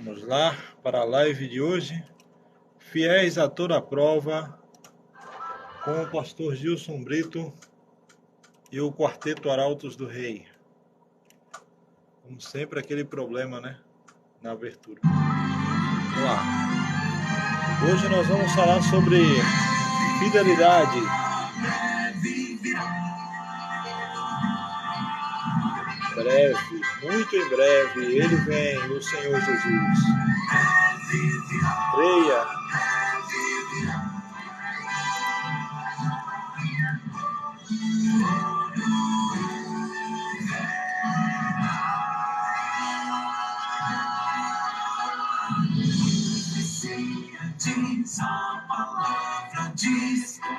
Vamos lá para a live de hoje. Fiéis a toda a prova, com o pastor Gilson Brito e o Quarteto Arautos do Rei. Como sempre, aquele problema, né? Na abertura. Vamos lá. Hoje nós vamos falar sobre fidelidade. Breve, muito em breve, ele vem, o Senhor Jesus. Creia.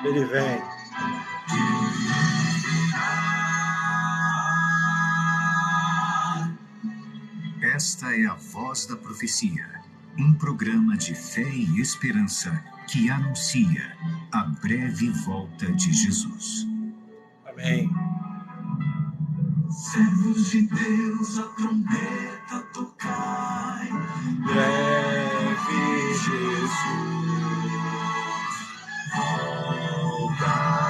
Ele vem. Esta é a Voz da Profecia, um programa de fé e esperança que anuncia a breve volta de Jesus. Amém. Servos de Deus, a trombeta tocai, Breve Jesus voltará.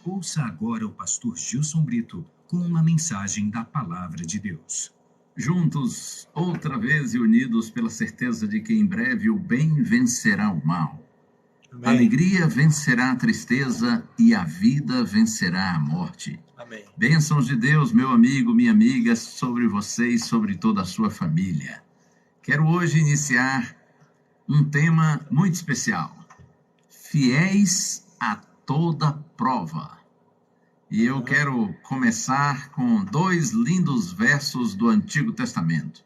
Ouça agora o pastor Gilson Brito com uma mensagem da Palavra de Deus. Juntos, outra vez e unidos pela certeza de que em breve o bem vencerá o mal. Amém. A alegria vencerá a tristeza e a vida vencerá a morte. Amém. Bênçãos de Deus, meu amigo, minha amiga, sobre você e sobre toda a sua família. Quero hoje iniciar um tema muito especial. Fiéis a toda prova. E eu quero começar com 2 lindos versos do Antigo Testamento.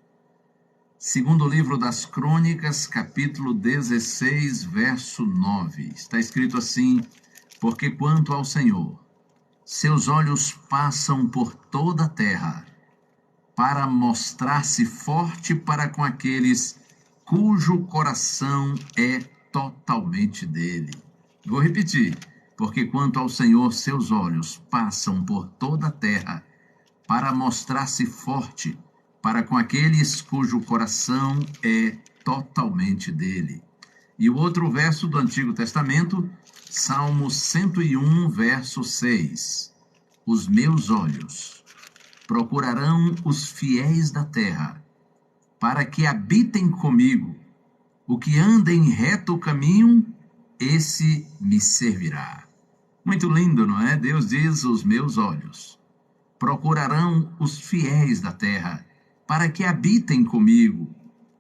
Segundo livro das Crônicas, capítulo 16, verso 9. Está escrito assim: porque quanto ao Senhor, seus olhos passam por toda a terra, para mostrar-se forte para com aqueles cujo coração é totalmente dele. Vou repetir. Porque quanto ao Senhor, seus olhos passam por toda a terra, para mostrar-se forte para com aqueles cujo coração é totalmente dele. E o outro verso do Antigo Testamento, Salmo 101, verso 6. Os meus olhos procurarão os fiéis da terra, para que habitem comigo. O que anda em reto caminho, esse me servirá. Muito lindo, não é? Deus diz: os meus olhos procurarão os fiéis da terra, para que habitem comigo.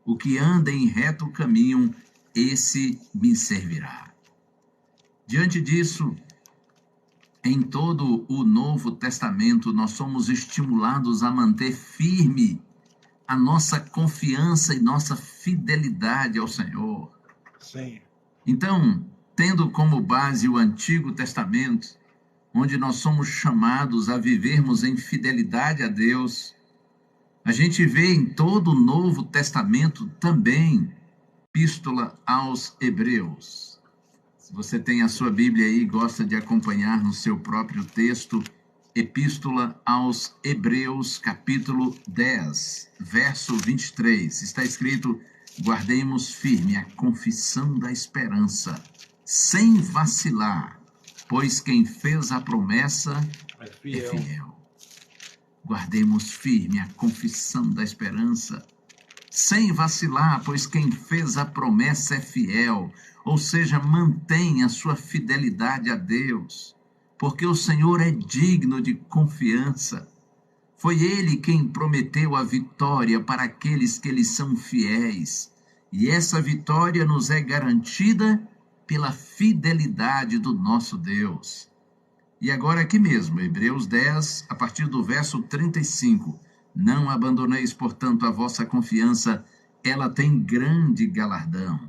O que anda em reto caminho, esse me servirá. Diante disso, em todo o Novo Testamento, nós somos estimulados a manter firme a nossa confiança e nossa fidelidade ao Senhor. Sim. Então, tendo como base o Antigo Testamento, onde nós somos chamados a vivermos em fidelidade a Deus, a gente vê em todo o Novo Testamento também Epístola aos Hebreus. Se você tem a sua Bíblia aí e gosta de acompanhar no seu próprio texto, Epístola aos Hebreus, capítulo 10, verso 23, está escrito: guardemos firme a confissão da esperança, sem vacilar, pois quem fez a promessa é fiel. Guardemos firme a confissão da esperança, sem vacilar, pois quem fez a promessa é fiel. Ou seja, mantenha a sua fidelidade a Deus, porque o Senhor é digno de confiança. Foi Ele quem prometeu a vitória para aqueles que lhe são fiéis, e essa vitória nos é garantida pela fidelidade do nosso Deus. E agora aqui mesmo, Hebreus 10, a partir do verso 35. Não abandoneis, portanto, a vossa confiança, ela tem grande galardão.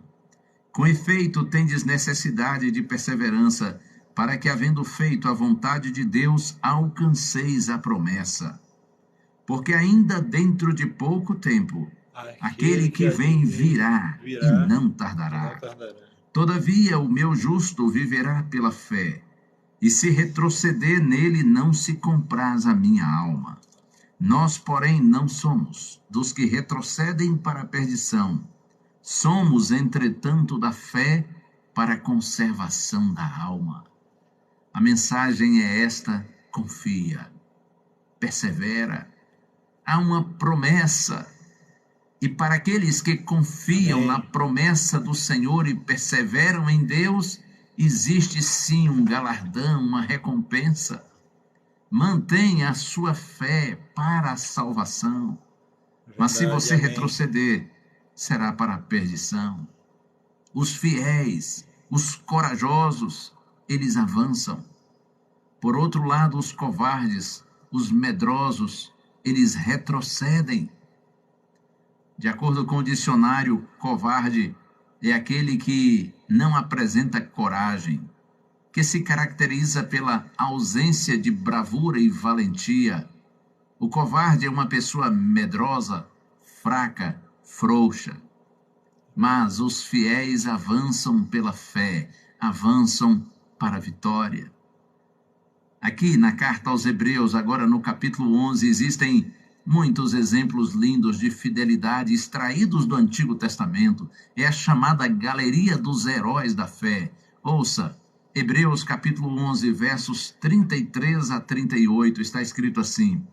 Com efeito, tendes necessidade de perseverança, para que, havendo feito a vontade de Deus, alcanceis a promessa. Porque ainda dentro de pouco tempo, aquele que vem virá e não tardará. Todavia o meu justo viverá pela fé, e se retroceder nele não se compraz a minha alma. Nós, porém, não somos dos que retrocedem para a perdição. Somos, entretanto, da fé para a conservação da alma. A mensagem é esta: confia, persevera. Há uma promessa, e para aqueles que confiam na promessa do Senhor e perseveram em Deus, existe sim um galardão, uma recompensa. Mantenha a sua fé para a salvação. Mas se você retroceder, será para a perdição. Os fiéis, os corajosos, eles avançam. Por outro lado, os covardes, os medrosos, eles retrocedem. De acordo com o dicionário, covarde é aquele que não apresenta coragem, que se caracteriza pela ausência de bravura e valentia. O covarde é uma pessoa medrosa, fraca, frouxa. Mas os fiéis avançam pela fé, avançam para a vitória. Aqui na carta aos Hebreus, agora no capítulo 11, existem muitos exemplos lindos de fidelidade extraídos do Antigo Testamento. É a chamada galeria dos heróis da fé. Ouça, Hebreus capítulo 11, versos 33 a 38, está escrito assim: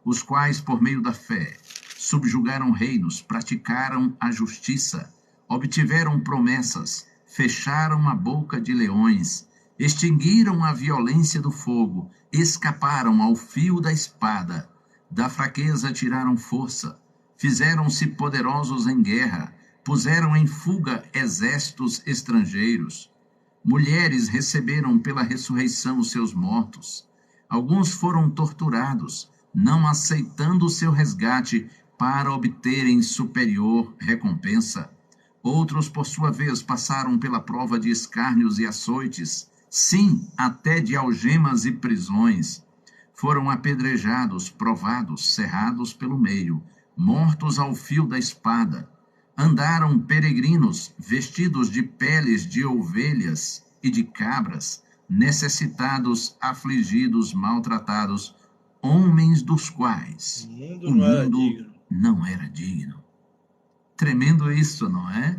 os quais, por meio da fé, subjugaram reinos, praticaram a justiça, obtiveram promessas, fecharam a boca de leões, extinguiram a violência do fogo, escaparam ao fio da espada, da fraqueza tiraram força, fizeram-se poderosos em guerra, puseram em fuga exércitos estrangeiros. Mulheres receberam pela ressurreição os seus mortos. Alguns foram torturados, não aceitando o seu resgate para obterem superior recompensa. Outros, por sua vez, passaram pela prova de escárnios e açoites, sim, até de algemas e prisões. Foram apedrejados, provados, cerrados pelo meio, mortos ao fio da espada. Andaram peregrinos, vestidos de peles de ovelhas e de cabras, necessitados, afligidos, maltratados, homens dos quais o mundo não era digno. Tremendo isso, não é?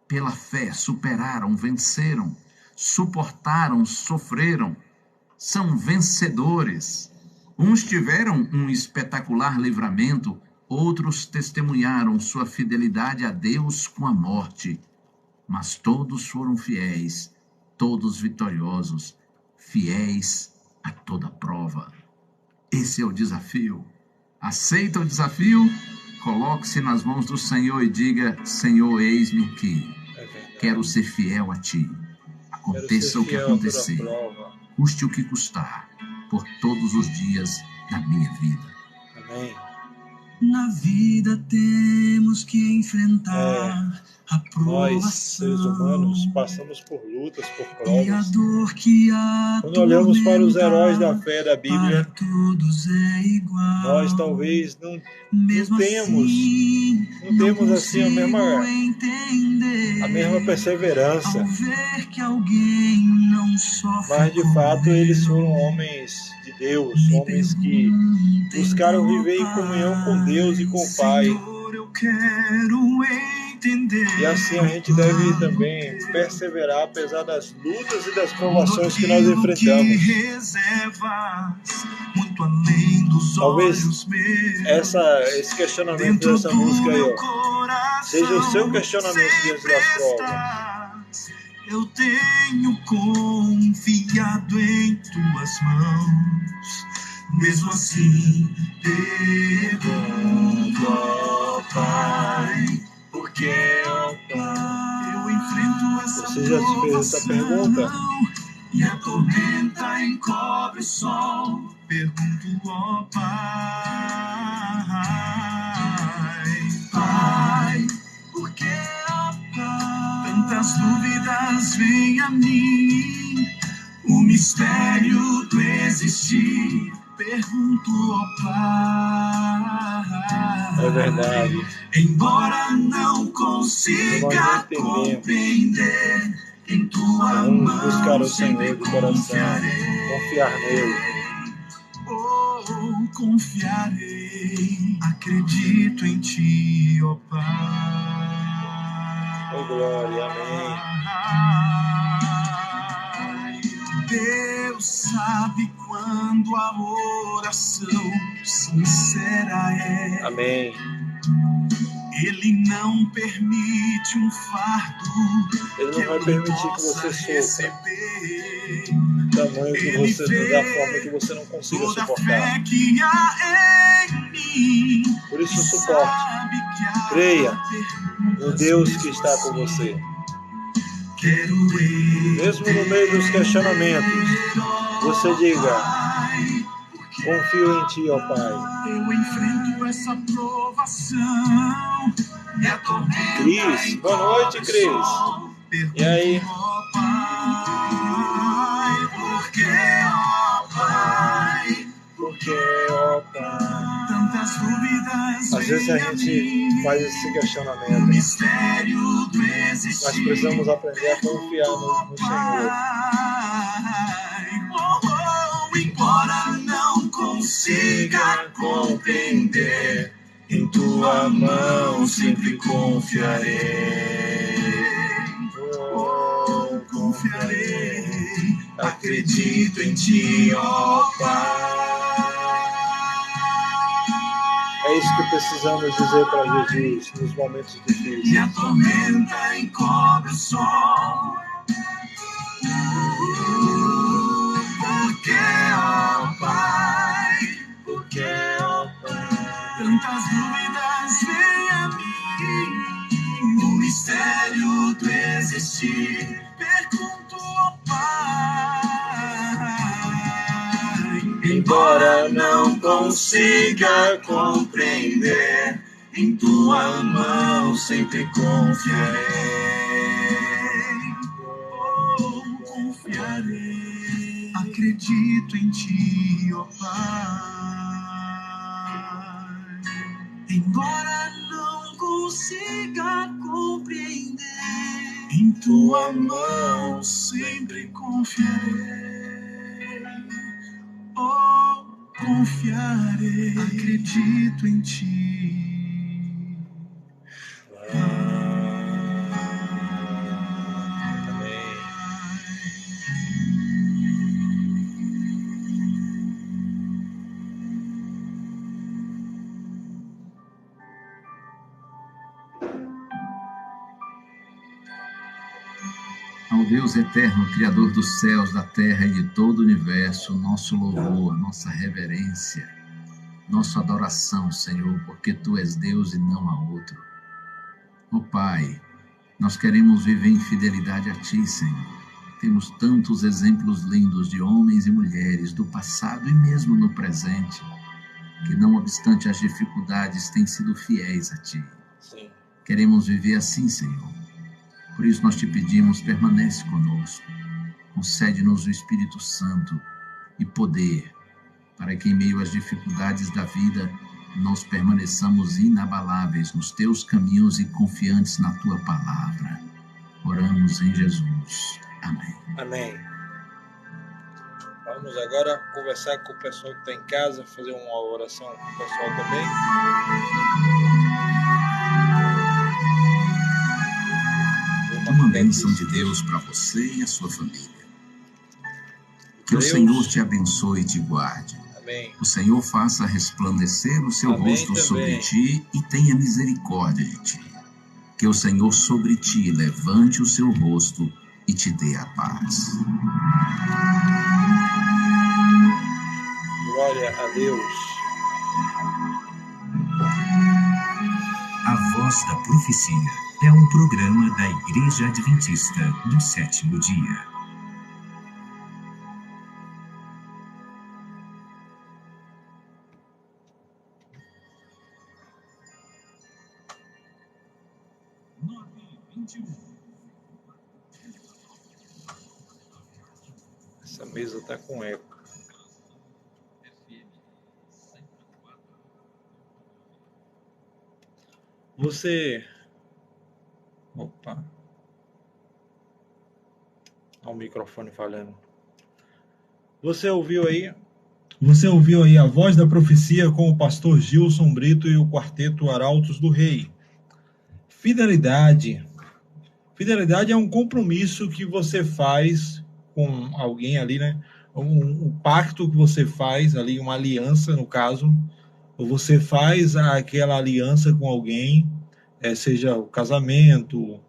Pela fé superaram, venceram, suportaram, sofreram, são vencedores. Uns tiveram um espetacular livramento, outros testemunharam sua fidelidade a Deus com a morte. Mas todos foram fiéis, todos vitoriosos, fiéis a toda prova. Esse é o desafio. Aceita o desafio? Coloque-se nas mãos do Senhor e diga: Senhor, eis-me aqui. Quero ser fiel a Ti. Aconteça o que acontecer, custe o que custar, por todos os dias da minha vida. Amém. Na vida temos que enfrentar a provação. Nós, seres humanos, passamos por lutas, por provas. E a dor que Quando olhamos para os heróis da fé da Bíblia, todos é igual. nós talvez não temos assim a mesma perseverança. Ao ver que alguém não sofre, mas de fato eles foram homens de Deus, homens que buscaram viver em comunhão com Deus e com o Pai. Senhor, eu quero entender. E assim a gente deve também perseverar apesar das lutas e das provações que nós enfrentamos. Muito além dos Talvez olhos meus, esse questionamento dessa música aí, seja o seu questionamento diante das provas. Eu tenho confiado em tuas mãos. Mesmo assim, pergunto, ó Pai, por que, ó Pai, eu enfrento essa Você já se fez essa pergunta? E a tormenta encobre o sol. Pergunto, ó Pai, por que, ó Pai, tantas dúvidas vêm a mim, o mistério do existir. Pergunto, ó Pai. É verdade. Embora não consiga compreender, em tua Vamos buscar mão o Senhor sempre de coração, confiarei. confiar nele. Oh, confiarei, acredito em ti, ó Pai. Oh, glória, amém. Deus sabe quando a oração sincera é. Amém. Ele não permite um fardo. Ele não vai permitir que você sofra receber. tamanho que você, da forma que você não consiga Toda suportar. fé que há em mim. Por isso, suporte. Creia no Deus que está com você. Mesmo no meio dos questionamentos, você diga: confio em ti, ó Pai. Eu enfrento essa provação. Cris, boa noite, Cris. E aí? Porque, ó Pai, tantas dúvidas. Às vezes a gente faz esse questionamento, mas precisamos aprender a confiar no Senhor. Embora não consiga compreender, em tua mão sempre confiarei. Oh, confiarei, acredito em ti, ó Pai. É isso que precisamos dizer para Jesus nos momentos difíceis. Minha tormenta encobre o sol. Porque, ó Pai, porque, ó Pai, tantas dúvidas vêm a mim. O mistério do existir, pergunto, ó Pai. Embora não consiga compreender, em tua mão sempre confiarei. Oh, confiarei, acredito em ti, ó Pai. Embora não consiga compreender, em tua mão sempre confiarei. Oh, confiarei, acredito em ti. Amém. Ao Deus eterno, Criador dos céus, da terra e de todo o universo, nosso louvor, nossa reverência, nossa adoração, Senhor, porque Tu és Deus e não há outro. Ó Pai, nós queremos viver em fidelidade a Ti, Senhor. Temos tantos exemplos lindos de homens e mulheres do passado e mesmo no presente, que não obstante as dificuldades, têm sido fiéis a Ti. Sim. Queremos viver assim, Senhor. Por isso nós te pedimos, permanece conosco, concede-nos o Espírito Santo e poder, para que em meio às dificuldades da vida, nós permaneçamos inabaláveis nos teus caminhos e confiantes na tua palavra. Oramos em Jesus. Amém. Amém. Vamos agora conversar com o pessoal que está em casa, fazer uma oração com o pessoal também. Uma bênção de Deus para você e a sua família. Que o Senhor te abençoe e te guarde. Amém. O Senhor faça resplandecer o seu Amém rosto também. sobre ti e tenha misericórdia de ti. Que o Senhor sobre ti levante o seu rosto e te dê a paz. Glória a Deus. A Voz da Profecia é um programa da Igreja Adventista do Sétimo Dia. Essa mesa está com eco. Você... Opa. Ao microfone falando. Você ouviu aí a voz da profecia com o pastor Gilson Brito e o quarteto Arautos do Rei. Fidelidade. Fidelidade é um compromisso que você faz com alguém ali, né? Um pacto que você faz ali, uma aliança, no caso, ou você faz aquela aliança com alguém, seja o casamento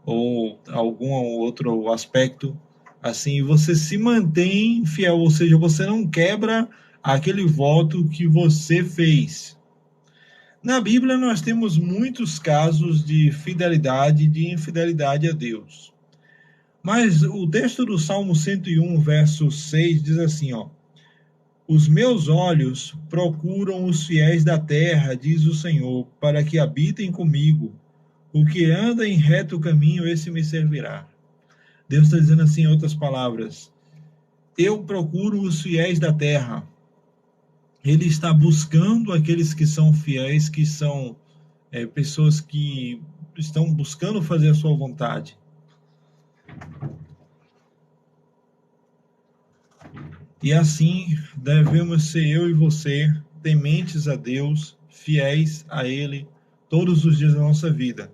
ou algum outro aspecto, assim, você se mantém fiel, ou seja, você não quebra aquele voto que você fez. Na Bíblia nós temos muitos casos de fidelidade e de infidelidade a Deus. Mas o texto do Salmo 101, verso 6, diz assim, ó: os meus olhos procuram os fiéis da terra, diz o Senhor, para que habitem comigo. O que anda em reto caminho, esse me servirá. Deus está dizendo assim, em outras palavras, eu procuro os fiéis da terra. Ele está buscando aqueles que são fiéis, que são pessoas que estão buscando fazer a sua vontade. E assim devemos ser eu e você, tementes a Deus, fiéis a Ele, todos os dias da nossa vida.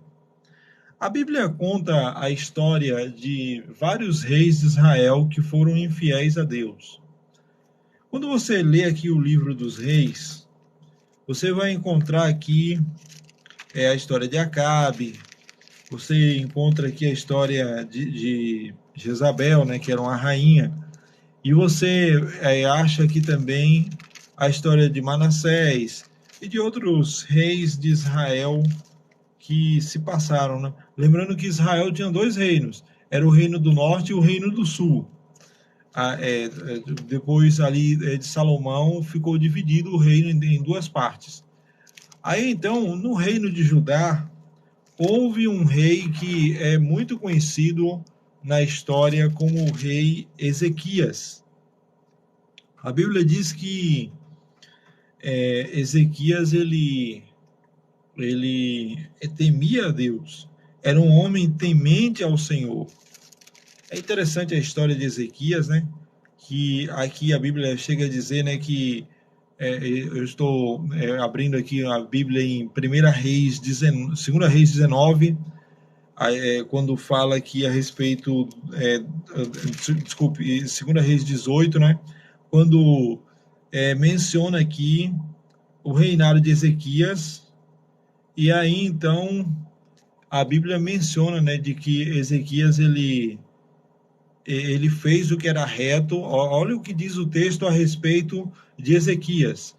A Bíblia conta a história de vários reis de Israel que foram infiéis a Deus. Quando você lê aqui o livro dos reis, você vai encontrar aqui a história de Acabe, você encontra aqui a história de Jezabel, né, que era uma rainha, e você acha aqui também a história de Manassés e de outros reis de Israel que se passaram, né? Lembrando que Israel tinha dois reinos, era o reino do norte e o reino do sul. Depois ali de Salomão ficou dividido o reino em duas partes. Aí então, no reino de Judá, houve um rei que é muito conhecido na história como o rei Ezequias. A Bíblia diz que Ezequias ele temia a Deus, era um homem temente ao Senhor. É interessante a história de Ezequias, né? Que aqui a Bíblia chega a dizer, né, que eu estou abrindo aqui a Bíblia em 2 Reis 19, quando fala aqui a respeito, 2 Reis 18, né? Quando menciona aqui o reinado de Ezequias, e aí então a Bíblia menciona, né, de que Ezequias ele fez o que era reto. Olha o que diz o texto a respeito de Ezequias.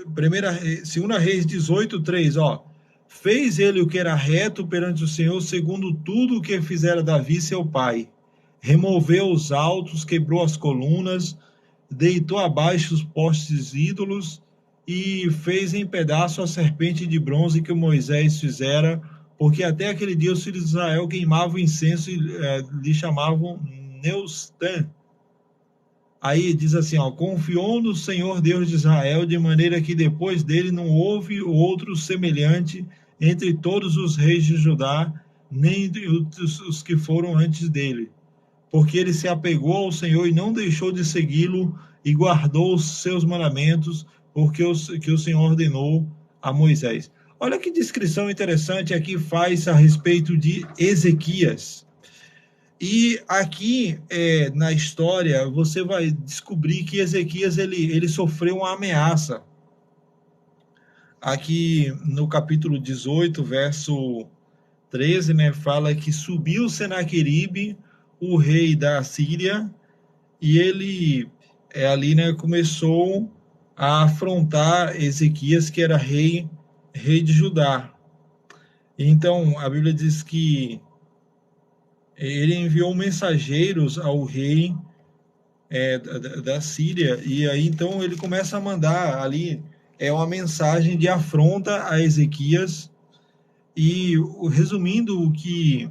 2 Reis 18, 3, ó. Fez ele o que era reto perante o Senhor, segundo tudo o que fizera Davi, seu pai. Removeu os altos, quebrou as colunas, deitou abaixo os postes ídolos e fez em pedaço a serpente de bronze que Moisés fizera, porque até aquele dia os filhos de Israel queimavam incenso e lhe chamavam Neustã. Aí diz assim, ó: confiou no Senhor Deus de Israel, de maneira que depois dele não houve outro semelhante entre todos os reis de Judá, nem entre os que foram antes dele. Porque ele se apegou ao Senhor e não deixou de segui-lo, e guardou os seus mandamentos, porque que o Senhor ordenou a Moisés. Olha que descrição interessante aqui faz a respeito de Ezequias. E aqui na história você vai descobrir que Ezequias ele sofreu uma ameaça. Aqui no capítulo 18, verso 13, né, fala que subiu Senaqueribe, o rei da Síria, e ele ali, né, começou a afrontar Ezequias, que era rei de Judá. Então a Bíblia diz que ele enviou mensageiros ao rei da Síria, e aí então ele começa a mandar ali uma mensagem de afronta a Ezequias. E resumindo o que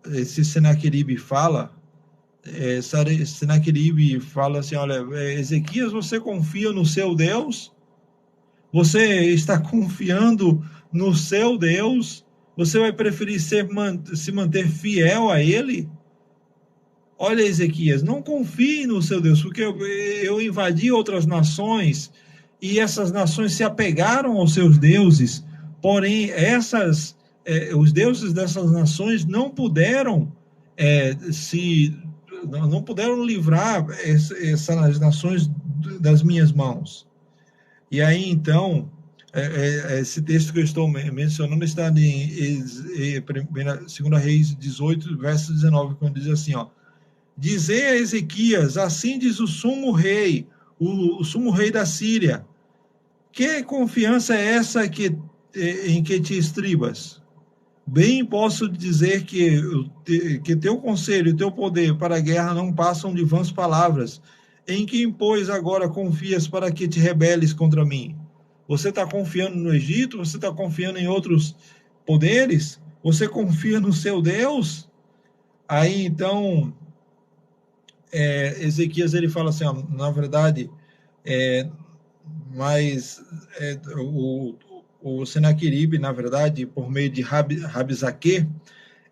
esse Senaqueribe fala, Senaqueribe fala assim: olha, Ezequias, você confia no seu Deus? Você está confiando no seu Deus? Você vai preferir se manter fiel a Ele? Olha, Ezequias, não confie no seu Deus, porque eu invadi outras nações e essas nações se apegaram aos seus deuses, porém os deuses dessas nações não puderam não puderam livrar essas nações das minhas mãos. E aí, então, esse texto que eu estou mencionando está em 2 Reis 18, verso 19, quando diz assim, ó: dizei a Ezequias, assim diz o sumo rei, o sumo rei da Síria, que confiança é essa em que te estribas? Bem posso dizer que teu conselho e teu poder para a guerra não passam de vãs palavras. Em quem, pois, agora confias para que te rebeles contra mim? Você está confiando no Egito? Você está confiando em outros poderes? Você confia no seu Deus? Aí, então, Ezequias, ele fala assim, ó, na verdade, o Senaqueribe, na verdade, por meio de Rabzaque,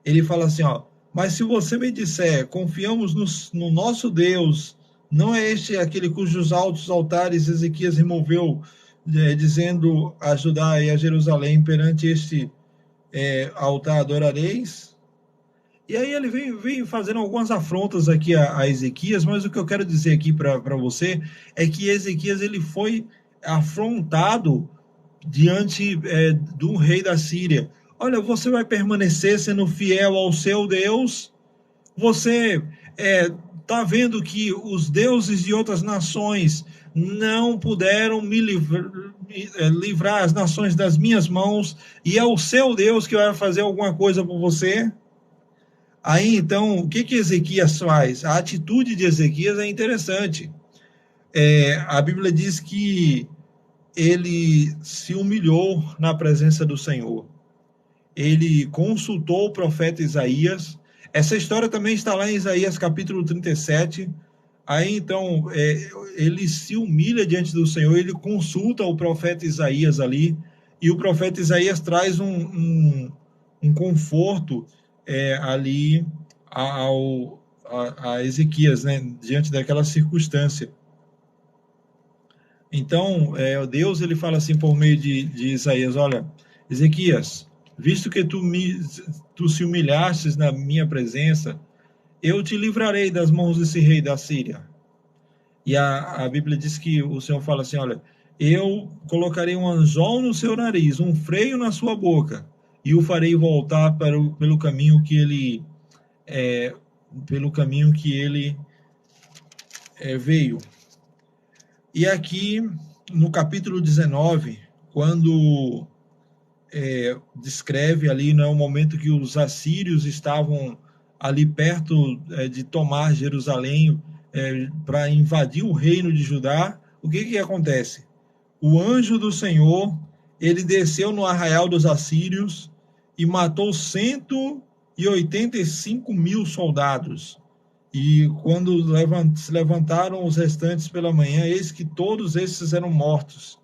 ele fala assim, ó: mas se você me disser, confiamos no nosso Deus, não é este aquele cujos altos altares Ezequias removeu, dizendo a Judá e a Jerusalém, perante este altar adorareis? E aí ele vem fazendo algumas afrontas aqui a Ezequias, mas o que eu quero dizer aqui para você é que Ezequias ele foi afrontado diante do rei da Síria. Olha, você vai permanecer sendo fiel ao seu Deus? Você está vendo que os deuses de outras nações não puderam livrar as nações das minhas mãos, e é o seu Deus que vai fazer alguma coisa por você? Aí, então, o que Ezequias faz? A atitude de Ezequias é interessante. A Bíblia diz que ele se humilhou na presença do Senhor. Ele consultou o profeta Isaías. Essa história também está lá em Isaías capítulo 37. Aí, então, ele se humilha diante do Senhor, ele consulta o profeta Isaías ali, e o profeta Isaías traz um conforto ali a Ezequias, né, diante daquela circunstância. Então, Deus ele fala assim por meio de Isaías: olha, Ezequias, visto que tu se humilhastes na minha presença, eu te livrarei das mãos desse rei da Síria. E a Bíblia diz que o Senhor fala assim, olha, eu colocarei um anzol no seu nariz, um freio na sua boca, e o farei voltar pelo caminho que ele veio. E aqui, no capítulo 19, quando descreve ali, né, o momento que os assírios estavam ali perto de tomar Jerusalém para invadir o reino de Judá, o que acontece? O anjo do Senhor, ele desceu no arraial dos assírios e matou 185 mil soldados. E quando se levantaram os restantes pela manhã, eis que todos esses eram mortos.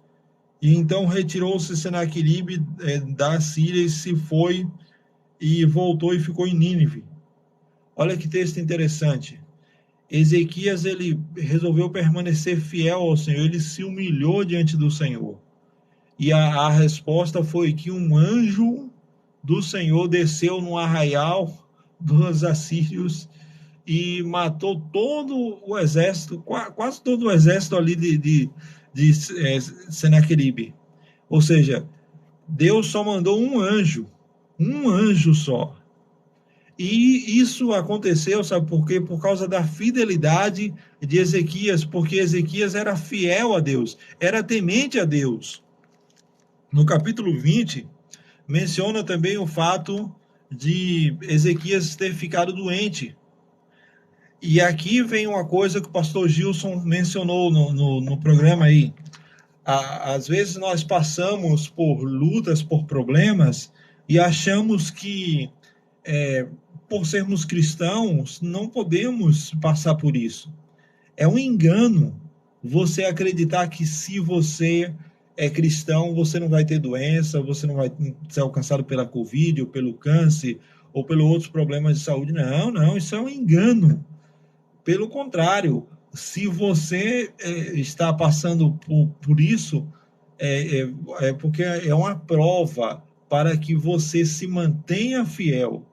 E então retirou-se Senaqueribe da Síria e se foi e voltou e ficou em Nínive. Olha que texto interessante. Ezequias, ele resolveu permanecer fiel ao Senhor, ele se humilhou diante do Senhor. E a resposta foi que um anjo do Senhor desceu no arraial dos assírios e matou todo o exército, quase todo o exército ali de Senaqueribe. Ou seja, Deus só mandou um anjo só. E isso aconteceu, sabe por quê? Por causa da fidelidade de Ezequias, porque Ezequias era fiel a Deus, era temente a Deus. No capítulo 20, menciona também o fato de Ezequias ter ficado doente. E aqui vem uma coisa que o pastor Gilson mencionou no programa aí. Às vezes nós passamos por lutas, por problemas, e achamos que, por sermos cristãos, não podemos passar por isso. É um engano você acreditar que se você é cristão, você não vai ter doença, você não vai ser alcançado pela Covid, ou pelo câncer, ou pelos outros problemas de saúde. Não, não, isso é um engano. Pelo contrário, se você está passando por isso, é porque é uma prova para que você se mantenha fiel.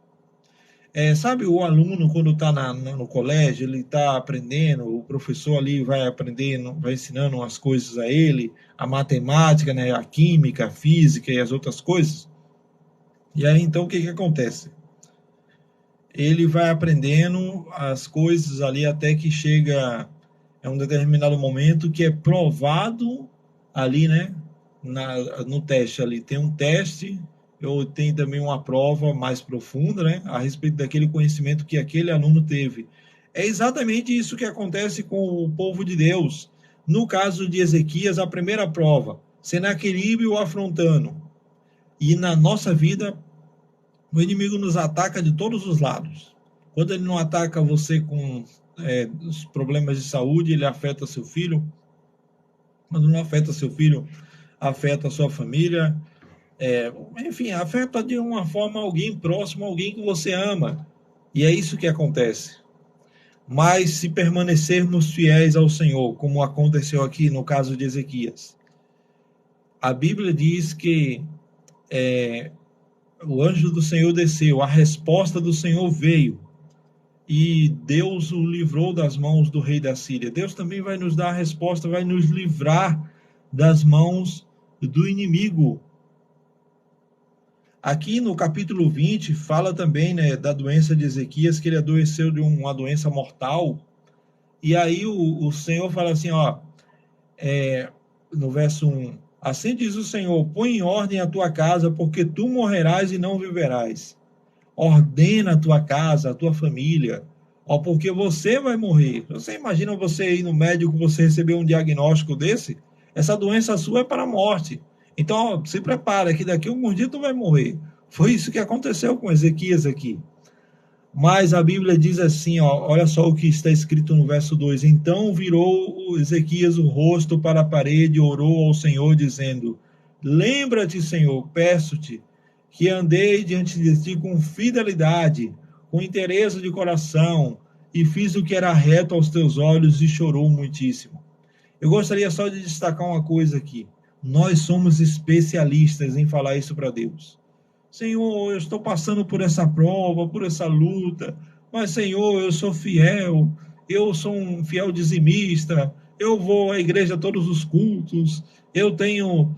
Sabe, o aluno, quando está no colégio, ele está aprendendo, o professor ali vai aprendendo, vai ensinando umas coisas a ele, a matemática, né, a química, a física e as outras coisas. E aí, então, o que acontece? Ele vai aprendendo as coisas ali até que chega a um determinado momento que é provado ali, né, no teste ali. Tem um teste, ou tem também uma prova mais profunda, né, a respeito daquele conhecimento que aquele aluno teve. É exatamente isso que acontece com o povo de Deus. No caso de Ezequias, a primeira prova, Senaqueribe o afrontando. E na nossa vida, o inimigo nos ataca de todos os lados. Quando ele não ataca você com os problemas de saúde, ele afeta seu filho. Quando não afeta seu filho, afeta a sua família. Enfim, afeta de uma forma alguém próximo, alguém que você ama. E é isso que acontece. Mas se permanecermos fiéis ao Senhor, como aconteceu aqui no caso de Ezequias, a Bíblia diz que o anjo do Senhor desceu, a resposta do Senhor veio, e Deus o livrou das mãos do rei da Síria. Deus também vai nos dar a resposta, vai nos livrar das mãos do inimigo. Aqui no capítulo 20, fala também, né, da doença de Ezequias, que ele adoeceu de uma doença mortal. E aí o Senhor fala assim, no verso 1, assim diz o Senhor, põe em ordem a tua casa, porque tu morrerás e não viverás. Ordena a tua casa, a tua família, porque você vai morrer. Você imagina você ir no médico, você receber um diagnóstico desse? Essa doença sua é para a morte. Então, se prepara que daqui a alguns dias tu vai morrer. Foi isso que aconteceu com Ezequias aqui. Mas a Bíblia diz assim, olha só o que está escrito no verso 2. Então virou Ezequias o rosto para a parede e orou ao Senhor, dizendo, lembra-te, Senhor, peço-te, que andei diante de ti com fidelidade, com interesse de coração, e fiz o que era reto aos teus olhos, e chorou muitíssimo. Eu gostaria só de destacar uma coisa aqui. Nós somos especialistas em falar isso para Deus. Senhor, eu estou passando por essa prova, por essa luta, mas, Senhor, eu sou fiel, eu sou um fiel dizimista, eu vou à igreja todos os cultos, eu tenho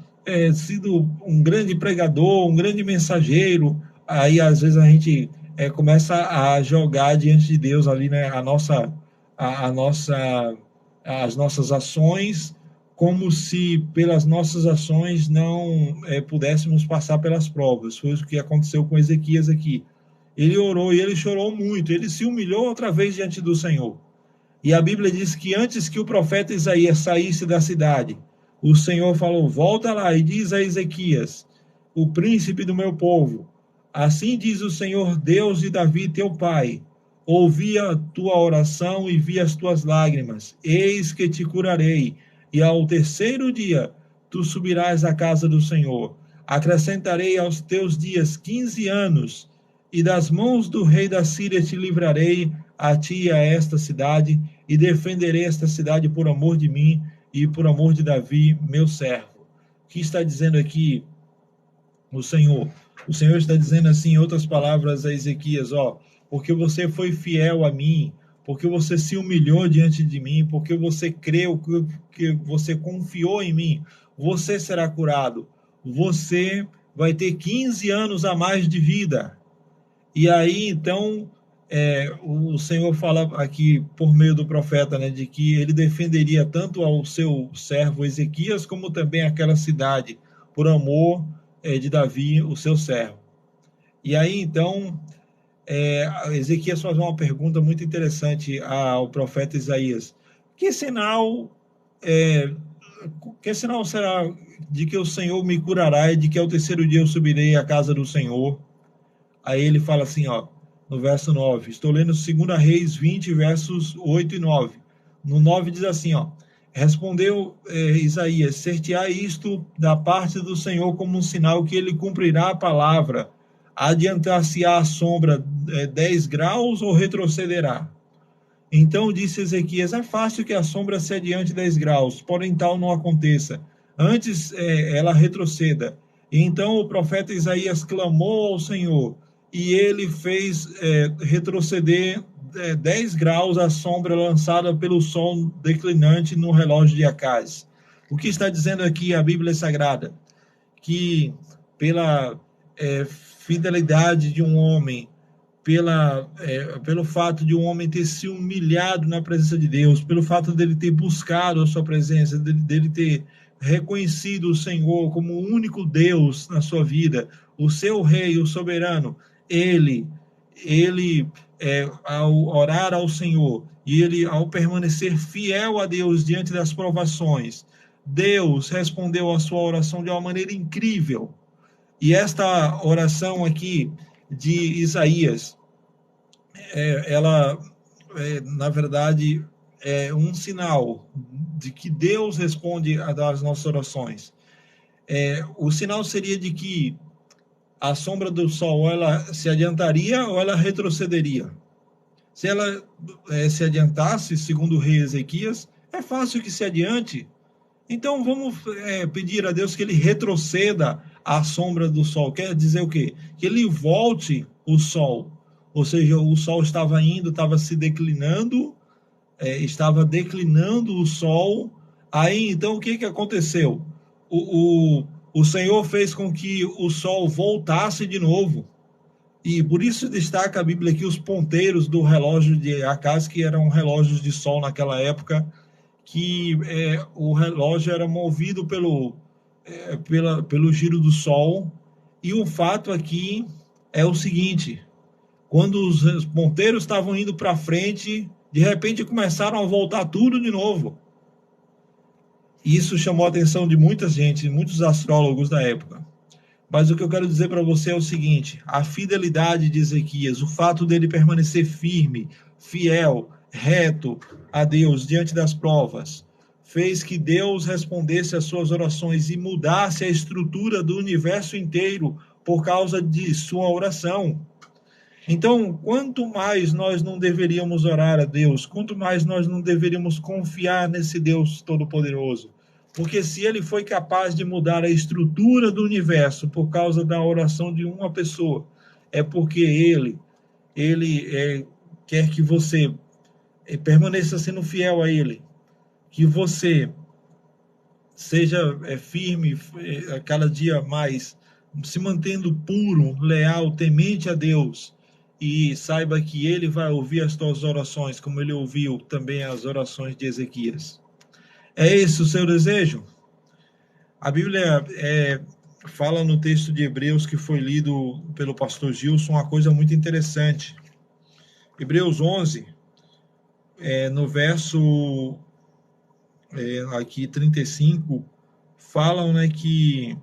sido um grande pregador, um grande mensageiro. Aí, às vezes, a gente começa a jogar diante de Deus ali, né, as nossas ações, como se pelas nossas ações não pudéssemos passar pelas provas. Foi o que aconteceu com Ezequias aqui. Ele orou e ele chorou muito, ele se humilhou outra vez diante do Senhor. E a Bíblia diz que antes que o profeta Isaías saísse da cidade, o Senhor falou, volta lá e diz a Ezequias, o príncipe do meu povo, assim diz o Senhor Deus de Davi teu pai, ouvi a tua oração e vi as tuas lágrimas, eis que te curarei, e ao terceiro dia tu subirás à casa do Senhor. Acrescentarei aos teus dias 15 anos, e das mãos do rei da Síria te livrarei, a ti e a esta cidade, e defenderei esta cidade por amor de mim e por amor de Davi, meu servo. O que está dizendo aqui o Senhor? O Senhor está dizendo assim, em outras palavras, a Ezequias, porque você foi fiel a mim, porque você se humilhou diante de mim, porque você creu, que você confiou em mim, você será curado. Você vai ter 15 anos a mais de vida. E aí, então, o Senhor fala aqui, por meio do profeta, né, de que ele defenderia tanto ao seu servo Ezequias, como também aquela cidade, por amor de Davi, o seu servo. E aí, então, Ezequias faz uma pergunta muito interessante ao profeta Isaías. Que sinal será de que o Senhor me curará e de que ao terceiro dia eu subirei à casa do Senhor? Aí ele fala assim, no verso 9, estou lendo 2 Reis 20, versos 8 e 9. No 9 diz assim, Respondeu Isaías: ser-te-á isto da parte do Senhor como um sinal que ele cumprirá a palavra. Adiantar-se-á a sombra 10 graus ou retrocederá? Então disse Ezequias: é fácil que a sombra se adiante 10 graus, porém tal não aconteça. Antes ela retroceda. E então o profeta Isaías clamou ao Senhor, e ele fez retroceder 10 graus a sombra lançada pelo sol declinante no relógio de Acaz. O que está dizendo aqui a Bíblia Sagrada? Que pela fidelidade de um homem, pelo fato de um homem ter se humilhado na presença de Deus, pelo fato dele ter buscado a sua presença, dele ter reconhecido o Senhor como o único Deus na sua vida, o seu rei, o soberano, ele ao orar ao Senhor e ele ao permanecer fiel a Deus diante das provações, Deus respondeu a sua oração de uma maneira incrível. E esta oração aqui de Isaías, ela, na verdade, é um sinal de que Deus responde às nossas orações. O sinal seria de que a sombra do sol, ela se adiantaria ou ela retrocederia? Se ela se adiantasse, segundo o rei Ezequias, é fácil que se adiante. Então vamos pedir a Deus que ele retroceda a sombra do sol. Quer dizer o quê? Que ele volte o sol. Ou seja, o sol estava se declinando, estava declinando o sol. Aí então o que aconteceu? O Senhor fez com que o sol voltasse de novo. E por isso destaca a Bíblia aqui os ponteiros do relógio de Acaz, que eram relógios de sol naquela época, que o relógio era movido pelo giro do sol. E o fato aqui é o seguinte: quando os ponteiros estavam indo para frente, de repente começaram a voltar tudo de novo. Isso chamou a atenção de muita gente, muitos astrólogos da época. Mas o que eu quero dizer para você é o seguinte: a fidelidade de Ezequias, o fato dele permanecer firme, fiel, reto a Deus diante das provas, fez que Deus respondesse às suas orações e mudasse a estrutura do universo inteiro por causa de sua oração. Então, quanto mais nós não deveríamos orar a Deus, quanto mais nós não deveríamos confiar nesse Deus Todo-Poderoso. Porque se ele foi capaz de mudar a estrutura do universo por causa da oração de uma pessoa, é porque ele quer que você permaneça sendo fiel a ele, que você seja firme a cada dia mais, se mantendo puro, leal, temente a Deus, e saiba que ele vai ouvir as tuas orações, como ele ouviu também as orações de Ezequias. É esse o seu desejo? A Bíblia fala no texto de Hebreus que foi lido pelo pastor Gilson uma coisa muito interessante. Hebreus 11, no verso aqui 35, fala que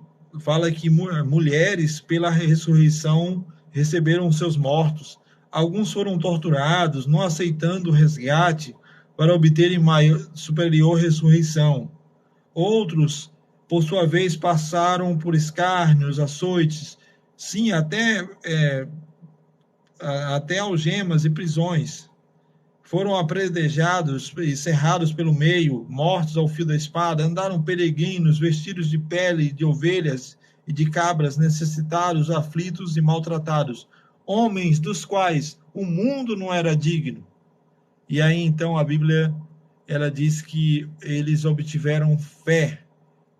mulheres pela ressurreição receberam seus mortos. Alguns foram torturados, não aceitando o resgate para obterem superior ressurreição. Outros, por sua vez, passaram por escárnios, açoites, sim, até algemas e prisões. Foram apredejados e cerrados pelo meio, mortos ao fio da espada, andaram peregrinos, vestidos de pele de ovelhas e de cabras, necessitados, aflitos e maltratados, homens dos quais o mundo não era digno. E aí, então, a Bíblia, ela diz que eles obtiveram fé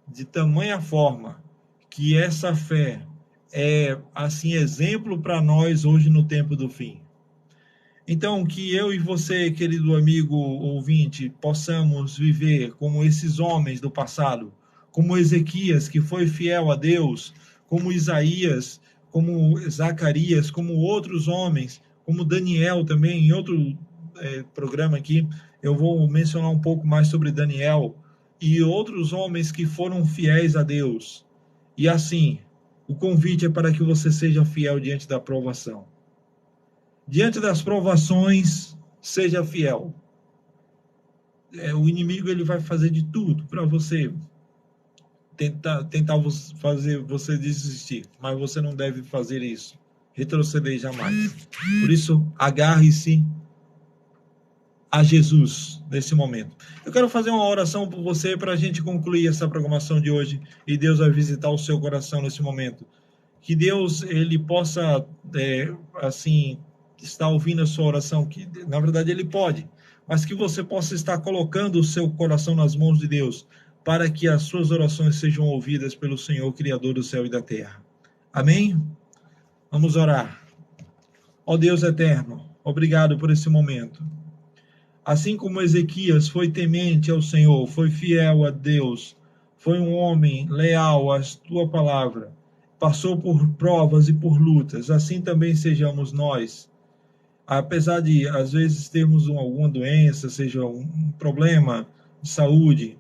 de tamanha forma que essa fé é, assim, exemplo para nós hoje no tempo do fim. Então, que eu e você, querido amigo ouvinte, possamos viver como esses homens do passado, como Ezequias, que foi fiel a Deus, como Isaías, como Zacarias, como outros homens, como Daniel também, em outro programa aqui, eu vou mencionar um pouco mais sobre Daniel e outros homens que foram fiéis a Deus. E assim, o convite é para que você seja fiel diante da provação. Diante das provações, seja fiel. o inimigo ele vai fazer de tudo para você tentar fazer você desistir, mas você não deve fazer isso, retroceder jamais. Por isso, agarre-se a Jesus nesse momento. Eu quero fazer uma oração por você para a gente concluir essa programação de hoje e Deus vai visitar o seu coração nesse momento. Que Deus ele possa assim estar ouvindo a sua oração, que na verdade ele pode, mas que você possa estar colocando o seu coração nas mãos de Deus, para que as suas orações sejam ouvidas pelo Senhor, Criador do céu e da terra. Amém? Vamos orar. Ó Deus eterno, obrigado por esse momento. Assim como Ezequias foi temente ao Senhor, foi fiel a Deus, foi um homem leal à tua palavra, passou por provas e por lutas, assim também sejamos nós. Apesar de, às vezes, termos alguma doença, seja um problema de saúde,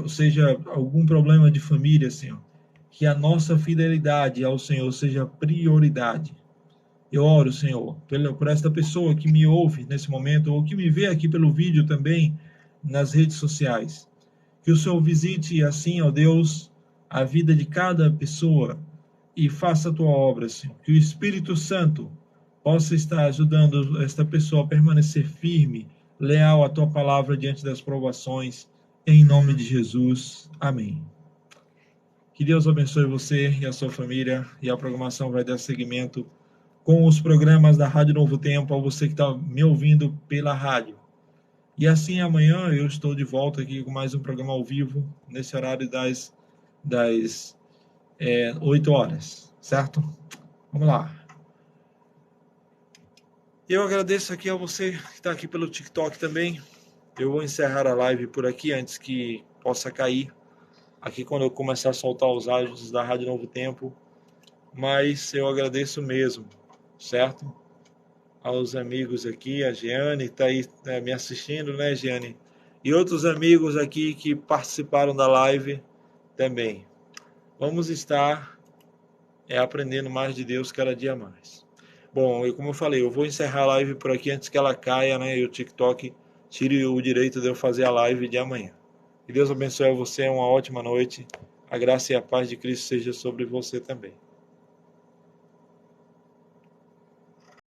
ou seja, algum problema de família, Senhor, que a nossa fidelidade ao Senhor seja prioridade. Eu oro, Senhor, por esta pessoa que me ouve nesse momento, ou que me vê aqui pelo vídeo também, nas redes sociais. Que o Senhor visite, assim, ó Deus, a vida de cada pessoa e faça a tua obra, Senhor. Que o Espírito Santo possa estar ajudando esta pessoa a permanecer firme, leal à tua palavra diante das provações, em nome de Jesus. Amém. Que Deus abençoe você e a sua família, e a programação vai dar seguimento com os programas da Rádio Novo Tempo, a você que está me ouvindo pela rádio. E assim, amanhã eu estou de volta aqui com mais um programa ao vivo, nesse horário das 8 horas, certo? Vamos lá. Eu agradeço aqui a você que está aqui pelo TikTok também. Eu vou encerrar a live por aqui antes que possa cair. Aqui quando eu começar a soltar os áudios da Rádio Novo Tempo. Mas eu agradeço mesmo, certo? Aos amigos aqui, a Giane está aí me assistindo, né, Giane? E outros amigos aqui que participaram da live também. Vamos estar aprendendo mais de Deus cada dia mais. Bom, como eu falei, eu vou encerrar a live por aqui antes que ela caia, né? E o TikTok tire o direito de eu fazer a live de amanhã. Que Deus abençoe a você, uma ótima noite. A graça e a paz de Cristo seja sobre você também.